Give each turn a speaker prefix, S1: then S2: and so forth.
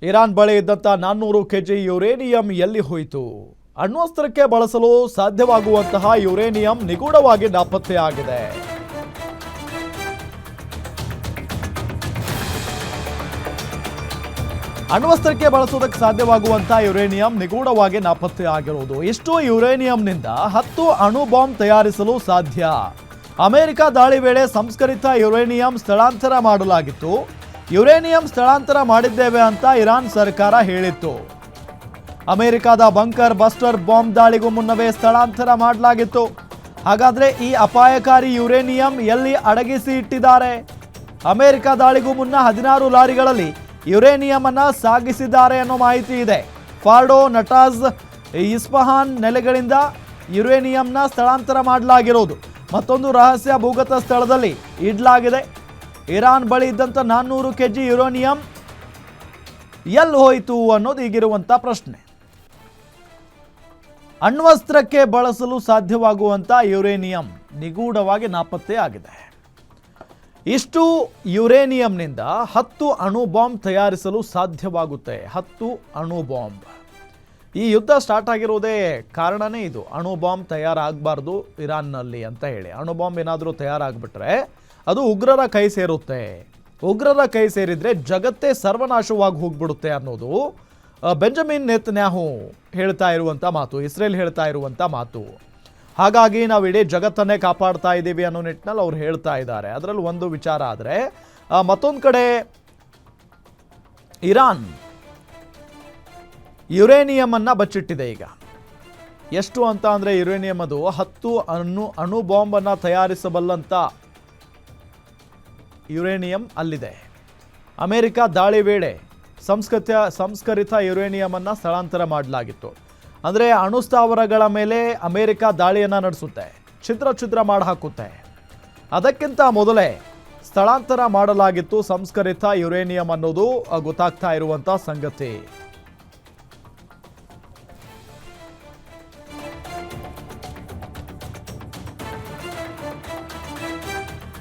S1: Iran ಬಳಿ ಇದ್ದಂಥ 400 KG uranium ಎಲ್ಲಿ ಹೋಯಿತು? ಅಣ್ವಸ್ತ್ರಕ್ಕೆ ಬಳಸಲು ಸಾಧ್ಯವಾಗುವಂತಹ ಯುರೇನಿಯಂ ನಿಗೂಢವಾಗಿ ನಾಪತ್ತೆಯಾಗಿದೆ. ಅಣ್ವಸ್ತ್ರಕ್ಕೆ ಬಳಸುವುದಕ್ಕೆ ಸಾಧ್ಯವಾಗುವಂತಹ ಯುರೇನಿಯಂ ನಿಗೂಢವಾಗಿ ನಾಪತ್ತೆಯಾಗಿರುವುದು. ಇಷ್ಟು ಯುರೇನಿಯಂನಿಂದ 10 ಅಣು ಬಾಂಬ್ ತಯಾರಿಸಲು ಸಾಧ್ಯ. ಅಮೆರಿಕ ದಾಳಿ ವೇಳೆ ಸಂಸ್ಕರಿತ ಯುರೇನಿಯಂ ಸ್ಥಳಾಂತರ ಮಾಡಲಾಗಿತ್ತು. ಯುರೇನಿಯಂ ಸ್ಥಳಾಂತರ ಮಾಡಿದ್ದೇವೆ ಅಂತ ಇರಾನ್ ಸರ್ಕಾರ ಹೇಳಿತ್ತು. ಅಮೆರಿಕದ ಬಂಕರ್ ಬಸ್ಟರ್ ಬಾಂಬ್ ದಾಳಿಗೂ ಮುನ್ನವೇ ಸ್ಥಳಾಂತರ ಮಾಡಲಾಗಿತ್ತು. ಹಾಗಾದ್ರೆ ಈ ಅಪಾಯಕಾರಿ ಯುರೇನಿಯಂ ಎಲ್ಲಿ ಅಡಗಿಸಿ ಇಟ್ಟಿದ್ದಾರೆ? ಅಮೆರಿಕ ದಾಳಿಗೂ ಮುನ್ನ 16 ಲಾರಿಗಳಲ್ಲಿ ಯುರೇನಿಯಂ ಅನ್ನ ಸಾಗಿಸಿದ್ದಾರೆ ಅನ್ನೋ ಮಾಹಿತಿ ಇದೆ. ಫಾರ್ಡೋ, ನಟಾಜ್, ಇಸ್ಫಹಾನ್ ನೆಲೆಗಳಿಂದ ಯುರೇನಿಯಂನ ಸ್ಥಳಾಂತರ ಮಾಡಲಾಗಿರೋದು. ಮತ್ತೊಂದು ರಹಸ್ಯ ಭೂಗತ ಸ್ಥಳದಲ್ಲಿ ಇಡಲಾಗಿದೆ. ಇರಾನ್ ಬಳಿ ಇದ್ದಂಥ 400 ಕೆಜಿ ಯುರೇನಿಯಂ ಎಲ್ಲಿ ಹೋಯಿತು ಅನ್ನೋದು ಈಗಿರುವಂಥ ಪ್ರಶ್ನೆ. ಅಣ್ವಸ್ತ್ರಕ್ಕೆ ಬಳಸಲು ಸಾಧ್ಯವಾಗುವಂಥ ಯುರೇನಿಯಂ ನಿಗೂಢವಾಗಿ ನಾಪತ್ತೆಯಾಗಿದೆ. ಇಷ್ಟು ಯುರೇನಿಯಂನಿಂದ 10 ಅಣು ಬಾಂಬ್ ತಯಾರಿಸಲು ಸಾಧ್ಯವಾಗುತ್ತೆ. 10 ಅಣು ಬಾಂಬ್. ಈ ಯುದ್ಧ ಸ್ಟಾರ್ಟ್ ಆಗಿರೋದೇ ಕಾರಣನೇ ಇದು. ಅಣು ಬಾಂಬ್ ತಯಾರಾಗಬಾರ್ದು ಇರಾನ್ನಲ್ಲಿ ಅಂತ ಹೇಳಿ. ಅಣು ಬಾಂಬ್ ಏನಾದರೂ ತಯಾರಾಗ್ಬಿಟ್ರೆ ಅದು ಉಗ್ರರ ಕೈ ಸೇರುತ್ತೆ. ಉಗ್ರರ ಕೈ ಸೇರಿದ್ರೆ ಜಗತ್ತೇ ಸರ್ವನಾಶವಾಗಿ ಹೋಗ್ಬಿಡುತ್ತೆ ಅನ್ನೋದು ಬೆಂಜಮಿನ್ ನೆತನ್ಯಾಹು ಹೇಳ್ತಾ ಇರುವಂಥ ಮಾತು, ಇಸ್ರೇಲ್ ಹೇಳ್ತಾ ಇರುವಂಥ ಮಾತು. ಹಾಗಾಗಿ ನಾವು ಇಡೀ ಜಗತ್ತನ್ನೇ ಕಾಪಾಡ್ತಾ ಇದ್ದೀವಿ ಅನ್ನೋ ನಿಟ್ಟಿನಲ್ಲಿ ಅವ್ರು ಹೇಳ್ತಾ ಇದ್ದಾರೆ. ಅದರಲ್ಲಿ ಒಂದು ವಿಚಾರ. ಆದರೆ ಮತ್ತೊಂದು ಕಡೆ ಇರಾನ್ ಯುರೇನಿಯಂ ಅನ್ನ ಬಚ್ಚಿಟ್ಟಿದೆ. ಈಗ ಎಷ್ಟು ಅಂತ ಅಂದರೆ ಯುರೇನಿಯಂ ಅದು 10 ಅಣು ಬಾಂಬನ್ನು ತಯಾರಿಸಬಲ್ಲಂಥ ಯುರೇನಿಯಂ ಅಲ್ಲಿದೆ. ಅಮೆರಿಕ ದಾಳಿ ವೇಳೆ ಸಂಸ್ಕರಿತ ಯುರೇನಿಯಂ ಅನ್ನು ಸ್ಥಳಾಂತರ ಮಾಡಲಾಗಿತ್ತು. ಅಂದರೆ ಅಣುಸ್ಥಾವರಗಳ ಮೇಲೆ ಅಮೆರಿಕ ದಾಳಿಯನ್ನು ನಡೆಸುತ್ತೆ, ಛಿದ್ರ ಮಾಡಿ ಹಾಕುತ್ತೆ. ಅದಕ್ಕಿಂತ ಮೊದಲೇ ಸ್ಥಳಾಂತರ ಮಾಡಲಾಗಿತ್ತು ಸಂಸ್ಕರಿತ ಯುರೇನಿಯಂ ಅನ್ನೋದು ಗೊತ್ತಾಗ್ತಾ ಇರುವಂಥ ಸಂಗತಿ.